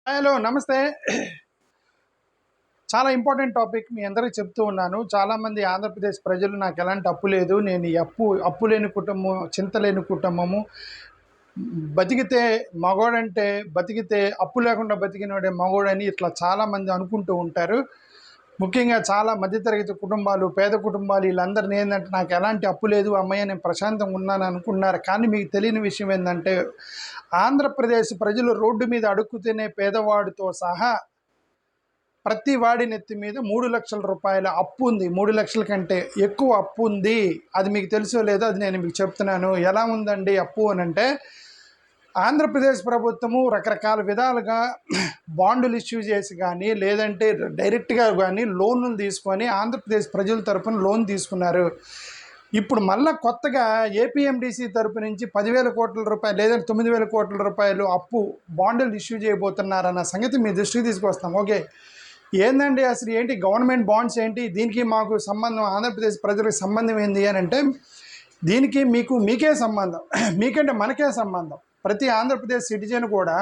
Hello నమస్తే. చాలా important topic మీ అందరికీ చెప్తూ ఉన్నాను. చాలామంది ఆంధ్రప్రదేశ్ ప్రజలు నాకు ఎలాంటి అప్పు లేదు, నేను ఈ అప్పు లేని కుటుంబం, చింత లేని కుటుంబము, బతికితే మగోడంటే బతికితే అప్పు లేకుండా బతికినోడే మగోడని ఇట్లా చాలామంది అనుకుంటూ ఉంటారు. ముఖ్యంగా చాలా మధ్యతరగతి కుటుంబాలు, పేద కుటుంబాలు వీళ్ళందరినీ ఏంటంటే నాకు ఎలాంటి అప్పు లేదు అమ్మయ్య నేను ప్రశాంతంగా ఉన్నాను అనుకున్నారు. కానీ మీకు తెలియని విషయం ఏంటంటే ఆంధ్రప్రదేశ్ ప్రజలు రోడ్డు మీద అడుక్కు తినే పేదవాడితో సహా ప్రతి వాడి నెత్తి మీద 3,00,000 రూపాయల అప్పు ఉంది. 3 లక్షల కంటే ఎక్కువ అప్పు ఉంది. అది మీకు తెలుసో లేదో అది నేను మీకు చెప్తున్నాను. ఎలా ఉందండి అప్పు అని అంటే, ఆంధ్రప్రదేశ్ ప్రభుత్వము రకరకాల విధాలుగా బాండులు ఇష్యూ చేసి కానీ లేదంటే డైరెక్ట్గా కానీ లోన్లు తీసుకొని ఆంధ్రప్రదేశ్ ప్రజల తరపున లోన్ తీసుకున్నారు. ఇప్పుడు మళ్ళీ కొత్తగా ఏపీఎండిసి తరపు నుంచి 10,000 కోట్ల రూపాయలు లేదంటే 9,000 కోట్ల రూపాయలు అప్పు బాండులు ఇష్యూ చేయబోతున్నారన్న సంగతి మీ దృష్టికి తీసుకొస్తాం. ఓకే, ఏందండి అసలు ఏంటి గవర్నమెంట్ బాండ్స్ ఏంటి, దీనికి మాకు సంబంధం, ఆంధ్రప్రదేశ్ ప్రజలకు సంబంధం ఏంది అని అంటే, దీనికి మీకే సంబంధం, మీకంటే మనకే సంబంధం. ప్రతి ఆంధ్రప్రదేశ్ సిటిజన్ కూడా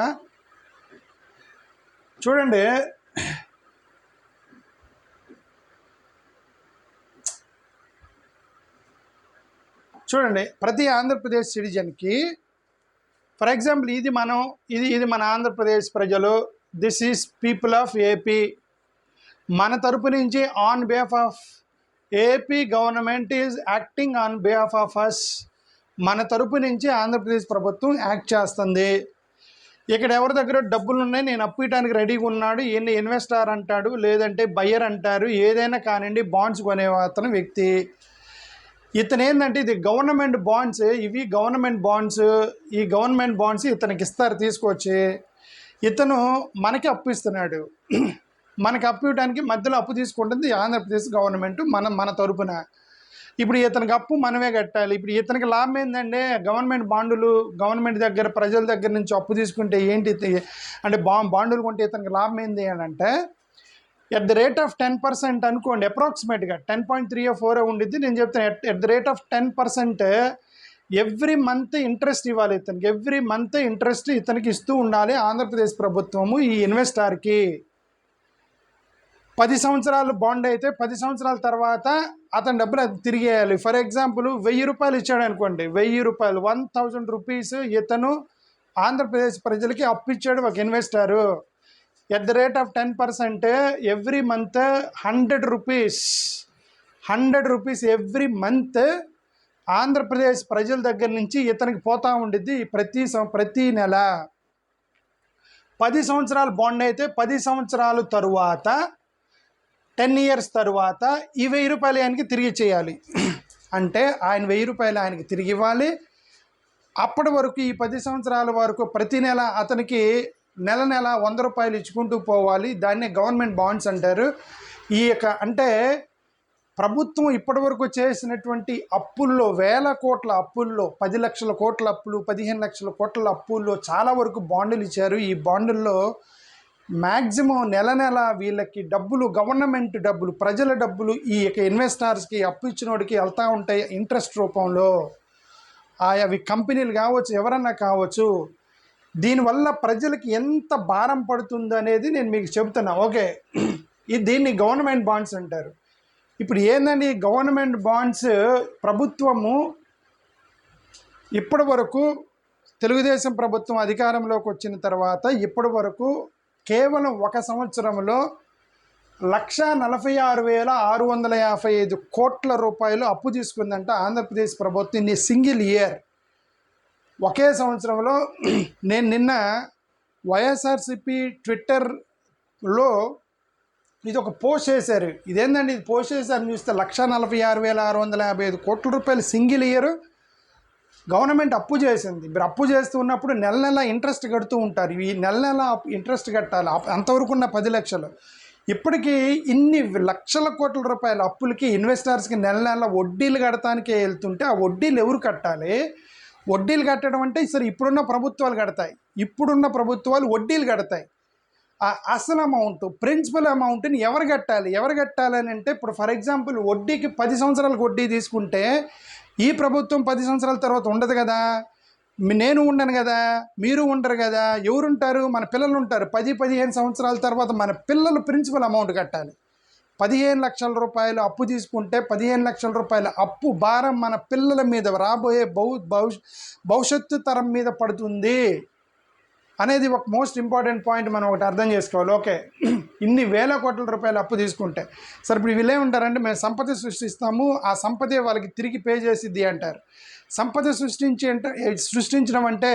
చూడండి, ప్రతి ఆంధ్రప్రదేశ్ సిటిజన్కి, ఫర్ ఎగ్జాంపుల్ ఇది మన ఆంధ్రప్రదేశ్ ప్రజలు, this is people of AP. మన తరపు నుంచి on behalf of AP government is acting on behalf of us. మన తరపు నుంచి ఆంధ్రప్రదేశ్ ప్రభుత్వం యాక్ట్ చేస్తుంది. ఇక్కడ ఎవరి దగ్గర డబ్బులు ఉన్నాయి, నేను అప్పు ఇవ్వడానికి రెడీగా ఉన్నాడు, ఈయన ఇన్వెస్టర్ అంటాడు, లేదంటే బయ్యర్ అంటారు, ఏదైనా కానివ్వండి, బాండ్స్ కొనే అతను వ్యక్తి. ఇతను ఏంటంటే ఇది గవర్నమెంట్ బాండ్స్, ఇవి గవర్నమెంట్ బాండ్స్, ఈ గవర్నమెంట్ బాండ్స్ ఇతనికి ఇస్తారు తీసుకొచ్చి. ఇతను మనకి అప్పు ఇస్తున్నాడు. మనకి అప్పు ఇవ్వడానికి మధ్యలో అప్పు తీసుకుంటుంది ఆంధ్రప్రదేశ్ గవర్నమెంట్ మన తరపున. ఇప్పుడు ఇతనికి అప్పు మనమే కట్టాలి. ఇప్పుడు ఇతనికి లాభం ఏంటంటే, గవర్నమెంట్ బాండులు గవర్నమెంట్ దగ్గర ప్రజల దగ్గర నుంచి అప్పు తీసుకుంటే ఏంటి అంటే బాండులు కొంటే ఇతనికి లాభం ఏంటి అని అంటే, ఎట్ ద రేట్ ఆఫ్ 10% అనుకోండి, అప్రాక్సిమేట్గా 10.34 ఉండిద్ది. నేను చెప్తాను, at the rate of 10% every month interest ఇవ్వాలి ఇతనికి. ఎవ్రీ మంత్ ఇంట్రెస్ట్ ఇతనికి ఇస్తూ ఉండాలి ఆంధ్రప్రదేశ్ ప్రభుత్వము ఈ ఇన్వెస్టర్కి. 10 సంవత్సరాలు బాండ్ అయితే 10 సంవత్సరాల తర్వాత అతని డబ్బులు అది తిరిగేయాలి. ఫర్ ఎగ్జాంపుల్ 1,000 రూపాయలు ఇచ్చాడు అనుకోండి, 1,000 రూపాయలు 1,000 రూపీస్ ఇతను ఆంధ్రప్రదేశ్ ప్రజలకి అప్పు ఇచ్చాడు ఒక investor. At the rate of 10% every month 100 rupees every month Andhra Pradesh ప్రజల దగ్గర నుంచి ఇతనికి పోతూ ఉండిద్ది ప్రతి నెల. 10 సంవత్సరాల బాండ్ అయితే 10 సంవత్సరాల తరువాత 10 ఇయర్స్ తర్వాత ఈ 1,000 రూపాయలు ఆయనకి తిరిగి చేయాలి. అంటే ఆయన 1,000 రూపాయలు ఆయనకి తిరిగి ఇవ్వాలి. అప్పటి వరకు ఈ 10 సంవత్సరాల వరకు ప్రతి నెల అతనికి నెల 100 రూపాయలు ఇచ్చుకుంటూ పోవాలి. దాన్నే గవర్నమెంట్ బాండ్స్ అంటారు. అంటే ప్రభుత్వం ఇప్పటి వరకు చేసినటువంటి అప్పుల్లో, వేల కోట్ల అప్పుల్లో, 10 లక్షల కోట్ల అప్పులు, 15 లక్షల కోట్ల అప్పుల్లో చాలా వరకు బాండులు ఇచ్చారు. ఈ బాండుల్లో మ్యాక్సిమం నెల వీళ్ళకి డబ్బులు, గవర్నమెంట్ డబ్బులు, ప్రజల డబ్బులు ఈ ఇన్వెస్టర్స్కి, అప్పు ఇచ్చినోడికి వెళ్తూ ఉంటాయి ఇంట్రెస్ట్ రూపంలో. అవి కంపెనీలు కావచ్చు, ఎవరన్నా కావచ్చు. దీనివల్ల ప్రజలకి ఎంత భారం పడుతుంది అనేది నేను మీకు చెబుతున్నా. ఓకే, దీన్ని గవర్నమెంట్ బాండ్స్ అంటారు. ఇప్పుడు ఏందండి గవర్నమెంట్ బాండ్స్? ప్రభుత్వము ఇప్పటి వరకు, తెలుగుదేశం ప్రభుత్వం అధికారంలోకి వచ్చిన తర్వాత ఇప్పటి వరకు కేవలం ఒక సంవత్సరంలో 1,46,655 కోట్ల రూపాయలు అప్పు తీసుకుందంట ఆంధ్రప్రదేశ్ ప్రభుత్వం ఇన్ని సింగిల్ ఇయర్, ఒకే సంవత్సరంలో. నేను నిన్న వైఎస్ఆర్సిపి ట్విట్టర్లో ఇది ఒక పోస్ట్ చేశారు. ఇదేంటండి ఇది పోస్ట్ చేశారు చూస్తే, 1,46,655 కోట్ల రూపాయలు సింగిల్ ఇయర్ గవర్నమెంట్ అప్పు చేసింది. మీరు అప్పు చేస్తూ ఉన్నప్పుడు నెల ఇంట్రెస్ట్ కడుతూ ఉంటారు. ఈ నెల ఇంట్రెస్ట్ కట్టాలి. అంతవరకు ఉన్న 10 లక్షలు. ఇప్పటికీ ఇన్ని లక్షల కోట్ల రూపాయల అప్పులకి ఇన్వెస్టర్స్కి నెల వడ్డీలు కడటానికే వెళ్తుంటే, ఆ వడ్డీలు ఎవరు కట్టాలి? వడ్డీలు కట్టడం అంటే సరే ఇప్పుడున్న ప్రభుత్వాలు కడతాయి. ఇప్పుడున్న ప్రభుత్వాలు వడ్డీలు కడతాయి. ఆ అసలు అమౌంట్, ప్రిన్సిపల్ అమౌంట్ని ఎవరు కట్టాలి అని అంటే, ఇప్పుడు ఫర్ ఎగ్జాంపుల్ వడ్డీకి 10 సంవత్సరాలకు వడ్డీ తీసుకుంటే ఈ ప్రభుత్వం 10 సంవత్సరాల తర్వాత ఉండదు కదా. నేను ఉండను కదా, మీరు ఉండరు కదా, ఎవరుంటారు? మన పిల్లలు ఉంటారు. 10-15 సంవత్సరాల తర్వాత మన పిల్లలు ప్రిన్సిపల్ అమౌంట్ కట్టాలి. 15 లక్షల రూపాయలు అప్పు తీసుకుంటే 15 లక్షల రూపాయల అప్పు భారం మన పిల్లల మీద, రాబోయే భవిష్యత్తు తరం మీద పడుతుంది అనేది ఒక మోస్ట్ ఇంపార్టెంట్ పాయింట్ మనం ఒకటి అర్థం చేసుకోవాలి. ఓకే, ఇన్ని వేల కోట్ల రూపాయలు అప్పు తీసుకుంటే సరే, ఇప్పుడు వీళ్ళే ఉంటారంటే మేము సంపద సృష్టిస్తాము, ఆ సంపదే వాళ్ళకి తిరిగి పే చేసిద్ది అంటారు. సంపద సృష్టించడం అంటే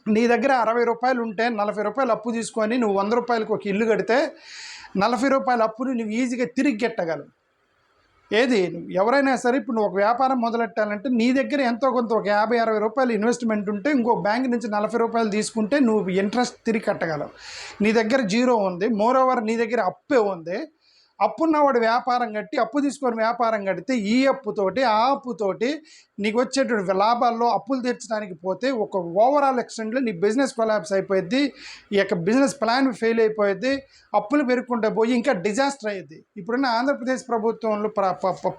నీ దగ్గర 60 రూపాయలు ఉంటే 40 రూపాయలు అప్పు తీసుకొని నువ్వు 100 రూపాయలకు ఒక ఇల్లు కడితే 40 రూపాయల అప్పుని నువ్వు ఈజీగా తిరిగి కట్టగలవు. ఏది ఎవరైనా సరే ఇప్పుడు నువ్వు ఒక వ్యాపారం మొదలెట్టాలంటే నీ దగ్గర ఎంతో కొంత ఒక 50-60 రూపాయలు ఇన్వెస్ట్మెంట్ ఉంటే ఇంకో బ్యాంక్ నుంచి 40 రూపాయలు తీసుకుంటే నువ్వు ఇంట్రెస్ట్ తిరిగి కట్టగలవు. నీ దగ్గర జీరో ఉంది, మోరోవర్ నీ దగ్గర అప్పే ఉంది. అప్పున్నవాడు వ్యాపారం కట్టి, అప్పు తీసుకొని వ్యాపారం కడితే ఈ అప్పుతోటి ఆ అప్పుతోటి నీకు వచ్చేటువంటి లాభాల్లో అప్పులు తీర్చడానికి పోతే ఒక ఓవరాల్ ఎక్స్టెంట్లో నీ బిజినెస్ కొలాప్స్ అయిపోయింది, ఈ యొక్క బిజినెస్ ప్లాన్ ఫెయిల్ అయిపోయింది, అప్పులు పెరుగుకుంటే పోయి ఇంకా డిజాస్టర్ అయ్యింది. ఇప్పుడున్న ఆంధ్రప్రదేశ్ ప్రభుత్వంలో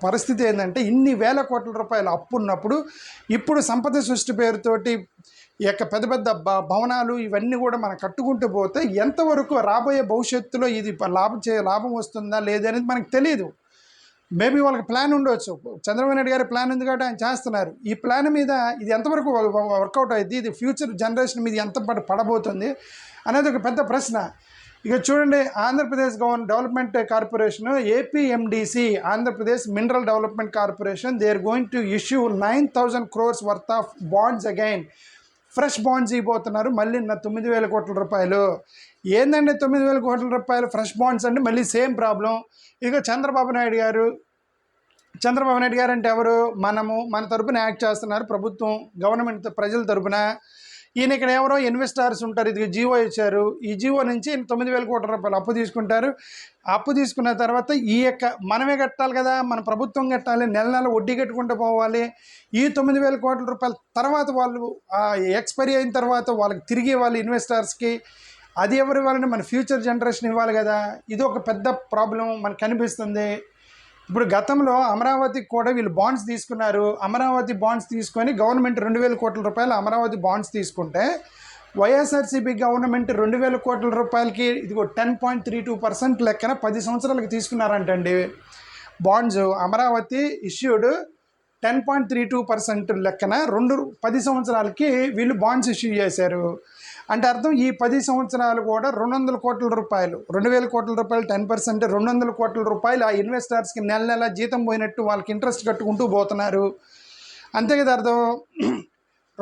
పరిస్థితి ఏంటంటే ఇన్ని వేల కోట్ల రూపాయలు అప్పు ఉన్నప్పుడు ఇప్పుడు సంపద సృష్టి పేరుతోటి ఈ యొక్క పెద్ద పెద్ద భవనాలు ఇవన్నీ కూడా మనం కట్టుకుంటూ పోతే ఎంతవరకు రాబోయే భవిష్యత్తులో ఇది లాభం వస్తుందా లేదనేది మనకు తెలియదు. మేబీ వాళ్ళకి ప్లాన్ ఉండవచ్చు. చంద్రబాబు నాయుడు గారి ప్లాన్ ఉంది కాబట్టి ఆయన చేస్తున్నారు. ఈ ప్లాన్ మీద ఇది ఎంతవరకు వర్కౌట్ అయ్యింది, ఇది ఫ్యూచర్ జనరేషన్ మీద ఎంత పడబోతుంది అనేది ఒక పెద్ద ప్రశ్న. ఇక చూడండి, Andhra Pradesh development corporation, APMDC, Andhra Pradesh mineral development corporation, they are going to issue 9,000 crores worth of wands again. Fresh bonds ఇవ్వబోతున్నారు మళ్ళీ 9,000 కోట్ల రూపాయలు. ఏంటంటే 9,000 కోట్ల రూపాయలు ఫ్రెష్ బాండ్స్ అంటే మళ్ళీ సేమ్ ప్రాబ్లం. ఇక చంద్రబాబు నాయుడు గారు అంటే ఎవరు? మన తరపున యాక్ట్ చేస్తున్నారు ప్రభుత్వం, గవర్నమెంట్, ప్రజల తరపున. ఈయన ఇక్కడ ఎవరో ఇన్వెస్టర్స్ ఉంటారు. ఇది జీవో ఇచ్చారు, ఈ జీవో నుంచి 9,000 కోట్ల రూపాయలు అప్పు తీసుకుంటారు. అప్పు తీసుకున్న తర్వాత ఈ యొక్క మనమే కట్టాలి కదా, మన ప్రభుత్వం కట్టాలి, నెల నెల వడ్డీ కట్టుకుంటూ పోవాలి. ఈ 9,000 కోట్ల రూపాయల తర్వాత వాళ్ళు ఎక్స్పైరీ అయిన తర్వాత వాళ్ళకి తిరిగి ఇవ్వాలి ఇన్వెస్టర్స్కి. అది ఎవరు ఇవ్వాలంటే మన ఫ్యూచర్ జనరేషన్ ఇవ్వాలి కదా. ఇది ఒక పెద్ద ప్రాబ్లం మనకు కనిపిస్తుంది. ఇప్పుడు గతంలో అమరావతికి కూడా వీళ్ళు బాండ్స్ తీసుకున్నారు. అమరావతి బాండ్స్ తీసుకొని గవర్నమెంట్ 2,000 కోట్ల రూపాయలు అమరావతి బాండ్స్ తీసుకుంటే వైఎస్ఆర్సీపీ గవర్నమెంట్ 2,000 కోట్ల రూపాయలకి ఇదిగో 10.32% లెక్కన 10 సంవత్సరాలకి తీసుకున్నారంటండి బాండ్స్. అమరావతి ఇష్యూడ్ 10.32% లెక్కన 10 సంవత్సరాలకి వీళ్ళు బాండ్స్ ఇష్యూ చేశారు. అంటే అర్థం ఈ 10 సంవత్సరాలు కూడా 200 కోట్ల రూపాయలు, 2,000 కోట్ల రూపాయలు 10%, 200 కోట్ల రూపాయలు ఆ ఇన్వెస్టర్స్కి నెల నెల జీతం పోయినట్టు వాళ్ళకి ఇంట్రెస్ట్ కట్టుకుంటూ పోతున్నారు. అంతే కదా అర్థం.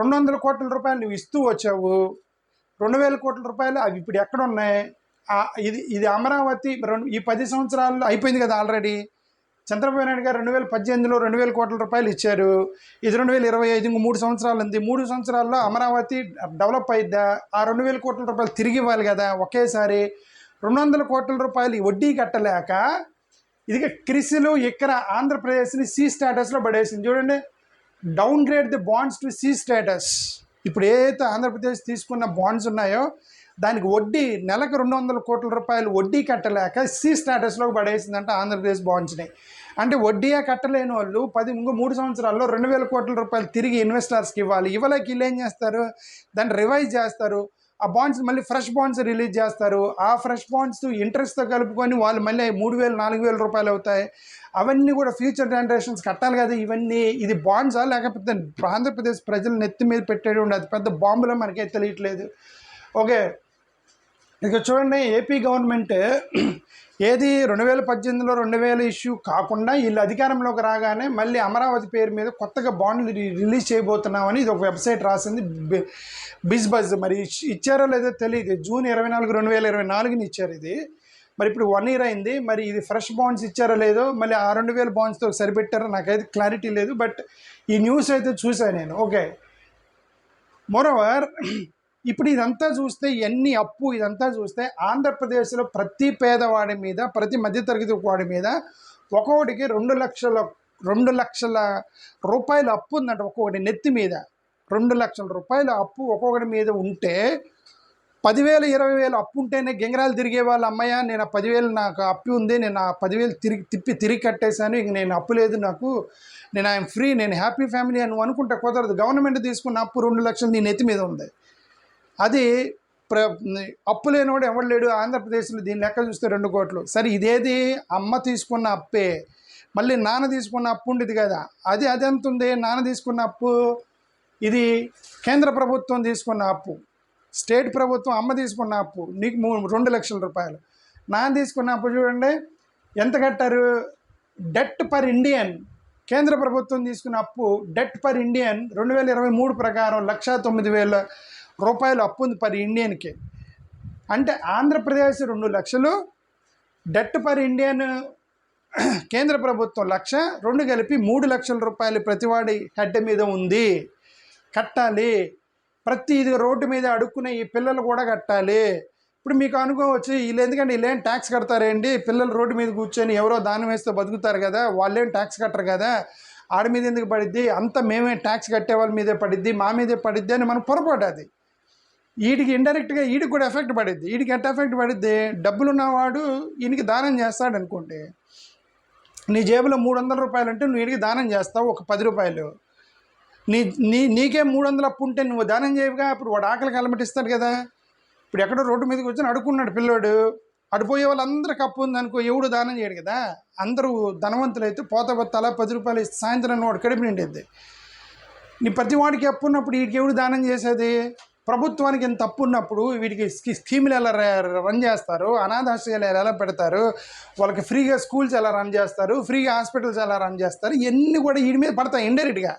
200 కోట్ల రూపాయలు నువ్వు ఇస్తూ వచ్చావు, 2,000 కోట్ల రూపాయలు అవి ఇప్పుడు ఎక్కడ ఉన్నాయి? ఇది అమరావతి ఈ 10 సంవత్సరాల్లో అయిపోయింది కదా ఆల్రెడీ. చంద్రబాబు నాయుడు గారు 2018లో 2,000 కోట్ల రూపాయలు ఇచ్చారు. ఇది 2025, ఇంకో 3 సంవత్సరాలు ఉంది. 3 సంవత్సరాల్లో అమరావతి డెవలప్ అయిద్దా? ఆ 2,000 కోట్ల రూపాయలు తిరిగి ఇవ్వాలి కదా ఒకేసారి. 200 కోట్ల రూపాయలు వడ్డీ కట్టలేక ఇది క్రిసిలు ఇక్కడ ఆంధ్రప్రదేశ్ని సి స్టేటస్లో పడేసింది. చూడండి, down grade the bonds to C status. ఇప్పుడు ఏదైతే ఆంధ్రప్రదేశ్ తీసుకున్న బాండ్స్ ఉన్నాయో దానికి వడ్డీ నెలకు 200 కోట్ల రూపాయలు వడ్డీ కట్టలేక సి స్టేటస్లోకి పడేసిందంట ఆంధ్రప్రదేశ్ బాండ్స్ని. అంటే వడ్డీయే కట్టలేని వాళ్ళు ఇంకో 3 సంవత్సరాల్లో 2,000 కోట్ల రూపాయలు తిరిగి ఇన్వెస్టర్స్కి ఇవ్వాలి. ఇవ్వలేక వీళ్ళు ఏం చేస్తారు? దాన్ని రివైజ్ చేస్తారు. ఆ బాండ్స్ మళ్ళీ ఫ్రెష్ బాండ్స్ రిలీజ్ చేస్తారు. ఆ ఫ్రెష్ బాండ్స్ ఇంట్రెస్ట్తో కలుపుకొని వాళ్ళు మళ్ళీ 3,000-4,000 రూపాయలు అవుతాయి. అవన్నీ కూడా ఫ్యూచర్ జనరేషన్స్ కట్టాలి కదా ఇవన్నీ. ఇది బాండ్సా లేకపోతే ఆంధ్రప్రదేశ్ ప్రజలు నెత్తి మీద పెట్టేది అది పెద్ద బాంబులో మనకే తెలియట్లేదు. ఓకే, ఇక చూడండి, ఏపీ గవర్నమెంట్ ఏది 2018లో 2,000 ఇష్యూ కాకుండా వీళ్ళు అధికారంలోకి రాగానే మళ్ళీ అమరావతి పేరు మీద కొత్తగా బాండ్లు రిలీజ్ చేయబోతున్నామని ఇది ఒక వెబ్సైట్ రాసింది, బిజ్బజ్. మరి ఇచ్చారో లేదో తెలియదు. జూన్ 24, 2024 ఇచ్చారు ఇది. మరి ఇప్పుడు 1 year అయింది. మరి ఇది ఫ్రెష్ బాండ్స్ ఇచ్చారో లేదో, మళ్ళీ ఆ 2,000 బాండ్స్తో సరిపెట్టారో నాకైతే క్లారిటీ లేదు. బట్ ఈ న్యూస్ అయితే చూసాను నేను. ఓకే, మోరోవర్ ఇప్పుడు ఇదంతా చూస్తే ఇదంతా చూస్తే ఆంధ్రప్రదేశ్లో ప్రతి పేదవాడి మీద, ప్రతి మధ్యతరగతి వాడి మీద ఒక్కొక్కటికి 2 లక్షల రూపాయల అప్పు ఉందంట. ఒక్కొక్కటి నెత్తి మీద 2 లక్షల రూపాయల అప్పు ఒక్కొక్కటి మీద ఉంటే 10,000 20,000 అప్పు ఉంటేనే గింగరాలు తిరిగే వాళ్ళు, అమ్మయ్య నేను ఆ 10,000 నాకు అప్పు ఉంది, నేను ఆ 10,000 తిరిగి కట్టేశాను, ఇంక నేను అప్పు లేదు నాకు, నేను ఐఎమ్ ఫ్రీ, నేను హ్యాపీ ఫ్యామిలీ అని నువ్వు అనుకుంటే కుదరదు. గవర్నమెంట్ తీసుకున్న అప్పు 2,00,000 నీ నెత్తి మీద ఉంది. అది అప్పు లేనివాడు ఎవడు లేడు ఆంధ్రప్రదేశ్లో. దీని లెక్క చూస్తే 2 కోట్లు. సరే ఇదేది అమ్మ తీసుకున్న అప్పే, మళ్ళీ నాన్న తీసుకున్న అప్పు ఉండేది కదా, అది ఎంత ఉంది? నాన్న తీసుకున్న అప్పు, ఇది కేంద్ర ప్రభుత్వం తీసుకున్న అప్పు, స్టేట్ ప్రభుత్వం అమ్మ తీసుకున్న అప్పు నీకు 2 లక్షల రూపాయలు. నాన్న తీసుకున్న అప్పు చూడండి ఎంత కట్టారు. డెట్ పర్ ఇండియన్, కేంద్ర ప్రభుత్వం తీసుకున్న అప్పు డెట్ పర్ ఇండియన్ 2023 ప్రకారం 1,09,000 రూపాయలు అప్పు ఉంది పర్ ఇండియన్కి. అంటే ఆంధ్రప్రదేశ్ 2 లక్షలు, డెట్ పర్ ఇండియన్ కేంద్ర ప్రభుత్వం 1,00,000, 2 కలిపి 3 లక్షల రూపాయలు ప్రతివాడి హెడ్ మీద ఉంది, కట్టాలి. ప్రతి ఇది రోడ్డు మీద అడుక్కునే ఈ పిల్లలు కూడా కట్టాలి. ఇప్పుడు మీకు అనుకోవచ్చు వీళ్ళు ఎందుకంటే వీళ్ళేం ట్యాక్స్ కడతారేంటి, పిల్లలు రోడ్డు మీద కూర్చొని ఎవరో దానం వేస్తే బతుకుతారు కదా, వాళ్ళేం ట్యాక్స్ కట్టరు కదా, ఆడి మీద ఎందుకు పడిద్ది, అంత మేమే ట్యాక్స్ కట్టే వాళ్ళ మీదే పడిద్ది, మా మీదే పడిద్ది అని మనం పొరపాటు. అది వీడికి ఇండైరెక్ట్గా వీడికి కూడా ఎఫెక్ట్ పడిద్ది. వీడికి ఎట్ట ఎఫెక్ట్ పడిద్ది, డబ్బులున్నవాడు ఈయనకి దానం చేస్తాడు అనుకోండి, నీ జేబులో 300 రూపాయలు అంటే నువ్వు వీడికి దానం చేస్తావు ఒక 10 రూపాయలు, నీకే 300 అప్పు ఉంటే నువ్వు దానం చేయవుగా, అప్పుడు వాడు ఆకలికి అలమటిస్తాడు కదా. ఇప్పుడు ఎక్కడో రోడ్డు మీదకి వచ్చి అడుక్కున్నాడు పిల్లోడు, అడిపోయే వాళ్ళందరికీ అప్పు ఉంది అనుకో, ఎవడు దానం చేయడు కదా. అందరూ ధనవంతులు అయితే పోత తలా 10 రూపాయలు ఇస్తే సాయంత్రం వాడు కడుపు నిండిద్ది. నీ ప్రతి వాడికి అప్పు ఉన్నప్పుడు వీడికి ఎవడు దానం చేసేది? ప్రభుత్వానికి ఎంత అప్పు ఉన్నప్పుడు వీడికి స్కీములు ఎలా రన్ చేస్తారు, అనాథాశ్రయాలు ఎలా పెడతారు, వాళ్ళకి ఫ్రీగా స్కూల్స్ ఎలా రన్ చేస్తారు, ఫ్రీగా హాస్పిటల్స్ ఎలా రన్ చేస్తారు, ఇవన్నీ కూడా వీడి మీద పడతాయి ఇండైరెక్ట్గా.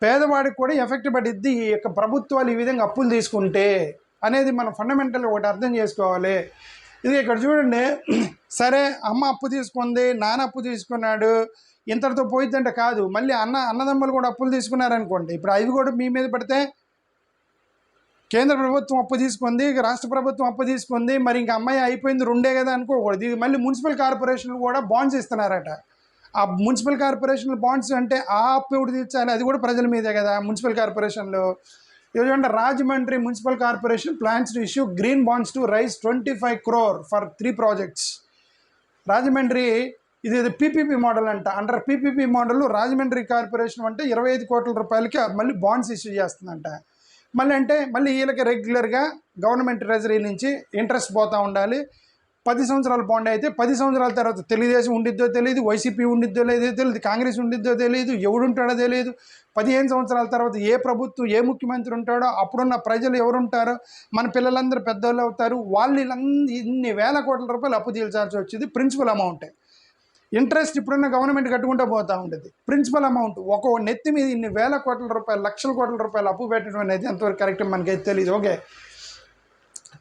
పేదవాడికి కూడా ఎఫెక్ట్ పడిద్ది ఈ యొక్క ప్రభుత్వాలు ఈ విధంగా అప్పులు తీసుకుంటే అనేది మనం ఫండమెంటల్గా ఒకటి అర్థం చేసుకోవాలి. ఇది ఇక్కడ చూడండి, సరే అమ్మ అప్పు తీసుకుంది, నాన్న అప్పు తీసుకున్నాడు, ఇంతటితో పోయిద్దంటే కాదు, మళ్ళీ అన్నదమ్ములు కూడా అప్పులు తీసుకున్నారనుకోండి, ఇప్పుడు అవి కూడా మీ మీద పడితే కేంద్ర ప్రభుత్వం అప్పు తీసుకుంది, రాష్ట్ర ప్రభుత్వం అప్పు తీసుకుంది, మరి ఇంకా అమ్మాయి అయిపోయింది 2 కదా అనుకోకూడదు. ఇది మళ్ళీ మున్సిపల్ కార్పొరేషన్లు కూడా బాండ్స్ ఇస్తున్నారట. ఆ మున్సిపల్ కార్పొరేషన్లు బాండ్స్ అంటే ఆ అప్పు ఎవడు తీర్చాలి, అది కూడా ప్రజల మీదే కదా. మున్సిపల్ కార్పొరేషన్లో ఎందుకంటే Rajahmundry municipal corporation plans to issue green bonds to raise 25 crore for 3 projects. Rajahmundry ఇది పీపీపీ మోడల్ అంట. Under PPP model Rajahmundry corporation అంటే 25 కోట్ల రూపాయలకి మళ్ళీ బాండ్స్ ఇష్యూ చేస్తుందంట. మళ్ళీ వీళ్ళకి రెగ్యులర్గా గవర్నమెంట్ ట్రెజరీ నుంచి ఇంట్రెస్ట్ పోతూ ఉండాలి. 10 సంవత్సరాల బాండ్ అయితే 10 సంవత్సరాల తర్వాత తెలుగుదేశం ఉండిద్దో తెలియదు, వైసీపీ ఉండిద్దో లేదో తెలియదు, కాంగ్రెస్ ఉండిద్దో తెలియదు, ఎవడుంటాడో తెలియదు. 15 సంవత్సరాల తర్వాత ఏ ప్రభుత్వం ఏ ముఖ్యమంత్రి ఉంటాడో, అప్పుడున్న ప్రజలు ఎవరుంటారో, మన పిల్లలందరూ పెద్దవాళ్ళు అవుతారు. వాళ్ళు ఇన్ని వేల కోట్ల రూపాయలు అప్పు తీర్చాల్సి వచ్చింది. ప్రిన్సిపల్ అమౌంటే, ఇంట్రెస్ట్ ఇప్పుడున్న గవర్నమెంట్ కట్టుకుంటూ పోతూ ఉంటుంది. ప్రిన్సిపల్ అమౌంట్ ఒక నెత్తి మీద ఇన్ని వేల కోట్ల రూపాయలు, లక్షల కోట్ల రూపాయలు అప్పు పెట్టడం అనేది ఎంతవరకు కరెక్ట్ మనకైతే తెలియదు. ఓకే,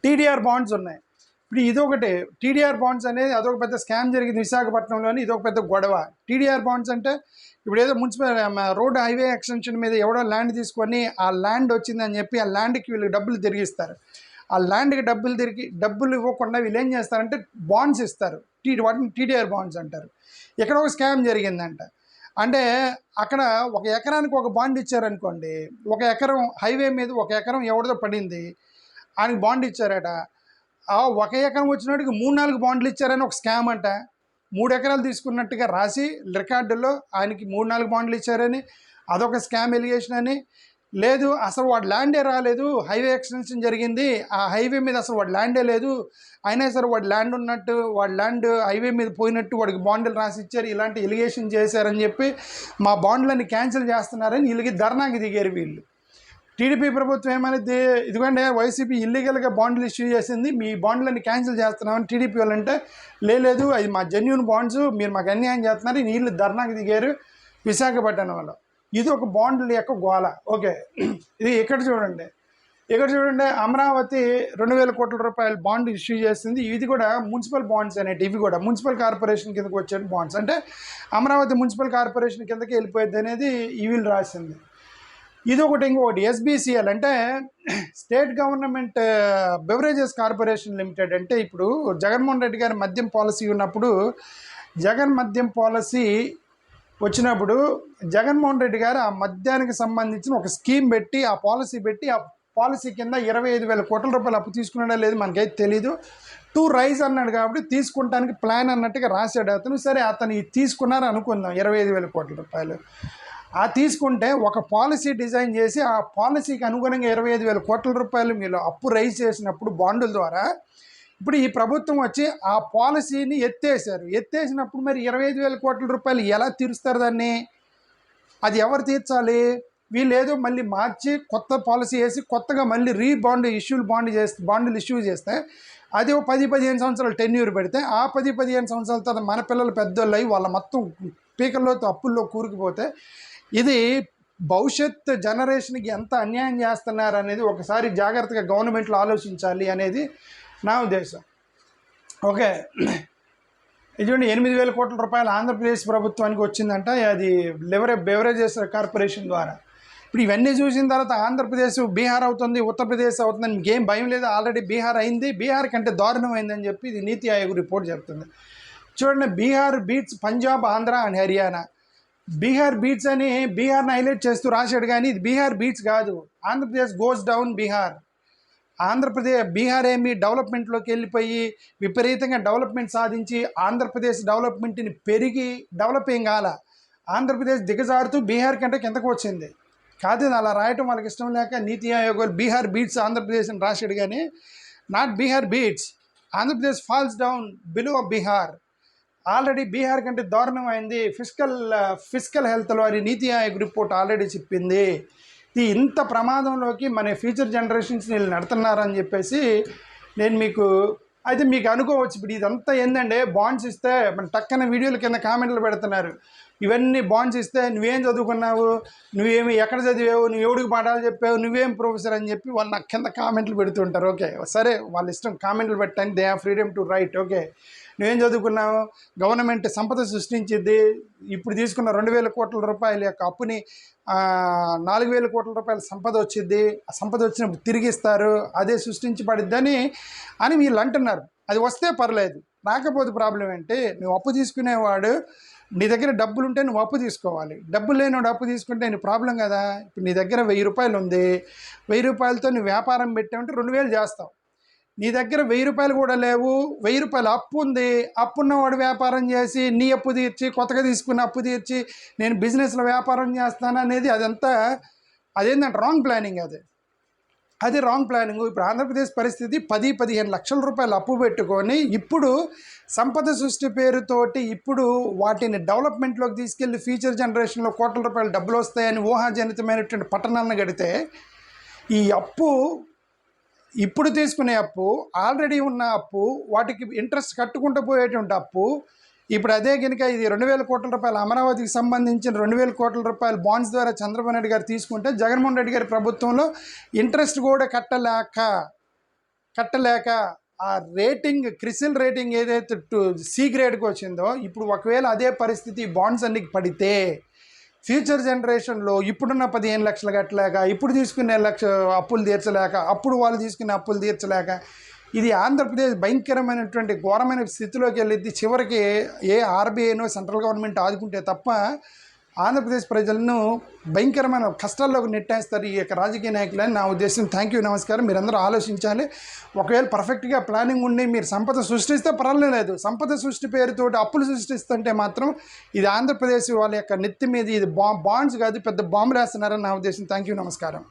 టీడీఆర్ బాండ్స్ ఉన్నాయి. ఇప్పుడు ఇదొకటి టీడీఆర్ బాండ్స్ అనేది అదొక పెద్ద స్కామ్ జరిగింది విశాఖపట్నంలోని, ఇదొక పెద్ద గొడవ. టీడీఆర్ బాండ్స్ అంటే ఇప్పుడు ఏదో మున్సిపల్ రోడ్ హైవే ఎక్స్టెన్షన్ మీద ఎవడో ల్యాండ్ తీసుకొని ఆ ల్యాండ్ వచ్చిందని చెప్పి ఆ ల్యాండ్కి వీళ్ళకి డబ్బులు తిరిగిస్తారు. ఆ ల్యాండ్కి డబ్బులు ఇవ్వకుండా వీళ్ళు ఏం చేస్తారంటే బాండ్స్ ఇస్తారు. వాటిని టీడీఆర్ బాండ్స్ అంటారు. ఇక్కడ ఒక స్కామ్ జరిగిందంట. అంటే అక్కడ 1 ఎకరానికి ఒక బాండ్ ఇచ్చారనుకోండి, 1 ఎకరం హైవే మీద 1 ఎకరం ఎవరిదో పడింది, ఆయనకి బాండ్ ఇచ్చారట. ఆ 1 ఎకరం వచ్చినట్టుగా 3-4 బాండ్లు ఇచ్చారని ఒక స్కామ్ అంట. 3 ఎకరాలు తీసుకున్నట్టుగా రాసి రికార్డుల్లో ఆయనకి 3-4 బాండ్లు ఇచ్చారని అదొక స్కామ్ ఎలిగేషన్ అని. లేదు అసలు వాడు ల్యాండే రాలేదు, హైవే ఎక్స్టెన్షన్ జరిగింది, ఆ హైవే మీద అసలు వాడు ల్యాండే లేదు, అయినా సరే వాడు ల్యాండ్ ఉన్నట్టు, వాడు ల్యాండ్ హైవే మీద పోయినట్టు వాడికి బాండ్లు రాసి ఇచ్చారు, ఇలాంటి ఎలిగేషన్ చేశారని చెప్పి మా బాండ్లన్నీ క్యాన్సిల్ చేస్తున్నారని వీళ్ళకి ధర్నాకి దిగారు వీళ్ళు. టీడీపీ ప్రభుత్వం ఏమనేది, ఇదిగోండి వైసీపీ ఇల్లీగల్గా బాండ్లు ఇష్యూ చేసింది, మీ బాండ్లన్నీ క్యాన్సిల్ చేస్తున్నామని టీడీపీ వాళ్ళంటే లేదు అది మా జెన్యూన్ బాండ్స్, మీరు మాకు అన్యాయం చేస్తున్నారు, వీళ్ళు ధర్నాకి దిగారు విశాఖపట్నం వాళ్ళు. ఇది ఒక బాండ్ల యొక్క గోల. ఓకే, ఇది ఇక్కడ చూడండి అమరావతి 2,000 కోట్ల రూపాయల బాండ్ ఇష్యూ చేసింది. ఇది కూడా మున్సిపల్ బాండ్స్ అనేవి, ఇవి కూడా మున్సిపల్ కార్పొరేషన్ కిందకి వచ్చే బాండ్స్. అంటే అమరావతి మున్సిపల్ కార్పొరేషన్ కిందకి వెళ్ళిపోయింది అనేది ఈ వీళ్ళు రాసింది. ఇది ఒకటి. ఇంకొకటి ఎస్బీసీఎల్ అంటే state government beverages corporation limited. అంటే ఇప్పుడు జగన్మోహన్ రెడ్డి గారి మద్యం పాలసీ ఉన్నప్పుడు, జగన్ మద్యం పాలసీ వచ్చినప్పుడు జగన్మోహన్ రెడ్డి గారు ఆ మద్యానికి సంబంధించిన ఒక స్కీమ్ పెట్టి, ఆ పాలసీ పెట్టి, ఆ పాలసీ కింద 25,000 కోట్ల రూపాయలు అప్పు తీసుకున్నాడా లేదు మనకైతే తెలీదు. టు రైజ్ అన్నాడు కాబట్టి తీసుకుంటానికి ప్లాన్ అన్నట్టుగా రాశాడు అతను. సరే అతను తీసుకున్నారు అనుకుందాం 25,000 కోట్ల రూపాయలు. ఆ తీసుకుంటే ఒక పాలసీ డిజైన్ చేసి ఆ పాలసీకి అనుగుణంగా 25,000 కోట్ల రూపాయలు మీరు అప్పు రైజ్ చేసినప్పుడు బాండుల ద్వారా ఇప్పుడు ఈ ప్రభుత్వం వచ్చి ఆ పాలసీని ఎత్తేసినప్పుడు మరి 25,000 కోట్ల రూపాయలు ఎలా తీరుస్తారు దాన్ని? అది ఎవరు తీర్చాలి? వీళ్ళు ఏదో మళ్ళీ మార్చి కొత్త పాలసీ వేసి కొత్తగా మళ్ళీ బాండులు ఇష్యూ చేస్తే అది 10-15 సంవత్సరాలు టెన్యూర్ పెడితే ఆ 10-15 సంవత్సరాల తర్వాత మన పిల్లలు పెద్దోళ్ళు అయ్యి వాళ్ళ మొత్తం పీకల్లో అప్పుల్లో కూరుకుపోతే ఇది భవిష్యత్ జనరేషన్కి ఎంత అన్యాయం చేస్తున్నారు అనేది ఒకసారి జాగ్రత్తగా గవర్నమెంట్లో ఆలోచించాలి అనేది నా ఉద్దేశం. ఓకే, ఇటువంటి 8,000 కోట్ల రూపాయలు ఆంధ్రప్రదేశ్ ప్రభుత్వానికి వచ్చిందంట. అది బెవరేజెస్ కార్పొరేషన్ ద్వారా. ఇప్పుడు ఇవన్నీ చూసిన తర్వాత ఆంధ్రప్రదేశ్ బీహార్ అవుతుంది, ఉత్తరప్రదేశ్ అవుతుందని మీకేం భయం లేదు. ఆల్రెడీ బీహార్ అయింది, బీహార్ కంటే దారుణం అయిందని చెప్పి ఇది నీతి ఆయోగ్ రిపోర్ట్ చెప్తుంది. చూడండి, Bihar beats Punjab, Andhra and Haryana. Bihar beats అని బీహార్ని హైలైట్ చేస్తూ రాశాడు, కానీ ఇది బీహార్ బీట్స్ కాదు. Andhra Pradesh goes down Bihar. బీహార్ ఏమి డెవలప్మెంట్లోకి వెళ్ళిపోయి విపరీతంగా డెవలప్మెంట్ సాధించి ఆంధ్రప్రదేశ్ డెవలప్మెంట్ని పెరిగి డెవలప్ ఏం కాల. ఆంధ్రప్రదేశ్ దిగజారుతూ బీహార్ కంటే కిందకు వచ్చింది. కాదు, అలా రాయటం వాళ్ళకి ఇష్టం లేక నీతి ఆయోగ్ బీహార్ బీట్స్ ఆంధ్రప్రదేశ్ అని రాశాడు, కానీ not Bihar beats. Andhra Pradesh falls down below Bihar. Already Bihar కంటే దారుణమైంది ఫిజికల్ హెల్త్లో అని నీతి ఆయోగ్ రిపోర్ట్ ఆల్రెడీ చెప్పింది. ఇది ఇంత ప్రమాదంలోకి మన ఫ్యూచర్ జనరేషన్స్ వీళ్ళు నడుతున్నారని చెప్పేసి నేను మీకు అనుకోవచ్చు. ఇప్పుడు ఇదంతా ఏంటంటే బాండ్స్ ఇస్తే మన టక్కన వీడియోల కింద కామెంట్లు పెడుతున్నారు. ఇవన్నీ బాండ్స్ ఇస్తే నువ్వేం చదువుకున్నావు, ఎక్కడ చదివావు, నువ్వు ఎవడికి పాఠాలు చెప్పావు, నువ్వేం ప్రొఫెసర్ అని చెప్పి వాళ్ళు నాకు కింద కామెంట్లు పెడుతుంటారు. ఓకే, సరే, వాళ్ళ ఇష్టం కామెంట్లు పెట్టడానికి, they have freedom to right. Okay, నువ్వేం చదువుకున్నావు? గవర్నమెంట్ సంపద సృష్టించింది. ఇప్పుడు తీసుకున్న 2,000 కోట్ల రూపాయల యొక్క అప్పుని 4,000 కోట్ల రూపాయల సంపద వచ్చింది. ఆ సంపద వచ్చినప్పుడు తిరిగిస్తారు, అదే సృష్టించబడిద్దని అని వీళ్ళు అంటున్నారు. అది వస్తే పర్లేదు, రాకపోతే ప్రాబ్లం ఏంటి? నువ్వు అప్పు తీసుకునేవాడు, నీ దగ్గర డబ్బులు ఉంటే నువ్వు అప్పు తీసుకోవాలి. డబ్బులు లేనివాడు అప్పు తీసుకుంటే నీ ప్రాబ్లం కదా. ఇప్పుడు నీ దగ్గర 1,000 రూపాయలు ఉంది, 1,000 రూపాయలతో నువ్వు వ్యాపారం పెట్టామంటే 2,000 చేస్తావు. నీ దగ్గర 1,000 రూపాయలు కూడా లేవు, 1,000 రూపాయలు అప్పు ఉంది. అప్పున్నవాడు వ్యాపారం చేసి నీ అప్పు తీర్చి, కొత్తగా తీసుకున్న అప్పు తీర్చి నేను బిజినెస్లో వ్యాపారం చేస్తాను అనేది అదేంటంటే రాంగ్ ప్లానింగ్. అది రాంగ్ ప్లానింగ్. ఇప్పుడు ఆంధ్రప్రదేశ్ పరిస్థితి 10-15 లక్షల రూపాయలు అప్పు పెట్టుకొని ఇప్పుడు సంపద సృష్టి పేరుతోటి ఇప్పుడు వాటిని డెవలప్మెంట్లోకి తీసుకెళ్ళి ఫ్యూచర్ జనరేషన్లో కోట్ల రూపాయలు డబ్బులు వస్తాయని ఊహాజనితమైనటువంటి పట్టణాలను గడితే ఈ అప్పు, ఇప్పుడు తీసుకునే అప్పు, ఆల్రెడీ ఉన్న అప్పు, వాటికి ఇంట్రెస్ట్ కట్టుకుంటూ పోయేటువంటి అప్పు, ఇప్పుడు అదే కనుక ఇది 2,000 కోట్ల రూపాయలు అమరావతికి సంబంధించిన 2,000 కోట్ల రూపాయల బాండ్స్ ద్వారా చంద్రబాబు నాయుడు గారు తీసుకుంటే జగన్మోహన్ రెడ్డి గారి ప్రభుత్వంలో ఇంట్రెస్ట్ కూడా కట్టలేక ఆ రేటింగ్, క్రిసిల్ రేటింగ్ ఏదైతే సి గ్రేడ్కి వచ్చిందో, ఇప్పుడు ఒకవేళ అదే పరిస్థితి బాండ్స్ అన్నికి పడితే ఫ్యూచర్ జనరేషన్లో ఇప్పుడున్న 15 లక్షలు కట్టలేక, ఇప్పుడు తీసుకునే అప్పులు తీర్చలేక, అప్పుడు వాళ్ళు తీసుకునే అప్పులు తీర్చలేక ఇది ఆంధ్రప్రదేశ్ భయంకరమైనటువంటి ఘోరమైన స్థితిలోకి వెళ్ళిద్ది. చివరికి ఆర్బీఐనో సెంట్రల్ గవర్నమెంట్ ఆదుకుంటే తప్ప ఆంధ్రప్రదేశ్ ప్రజలను భయంకరమైన కష్టాల్లోకి నెట్టేస్తారు ఈ యొక్క రాజకీయ నాయకులని నా ఉద్దేశం. థ్యాంక్ యూ, నమస్కారం. మీరందరూ ఆలోచించాలి. ఒకవేళ పర్ఫెక్ట్గా ప్లానింగ్ ఉండి మీరు సంపద సృష్టిస్తే పర్వాలేదు. సంపద సృష్టి పేరుతోటి అప్పులు సృష్టిస్తుంటే మాత్రం ఇది ఆంధ్రప్రదేశ్ వాళ్ళ యొక్క నెత్తి మీద ఇది బాండ్స్ కాదు, పెద్ద బాంబులు వేస్తున్నారని నా ఉద్దేశం. థ్యాంక్ యూ, నమస్కారం.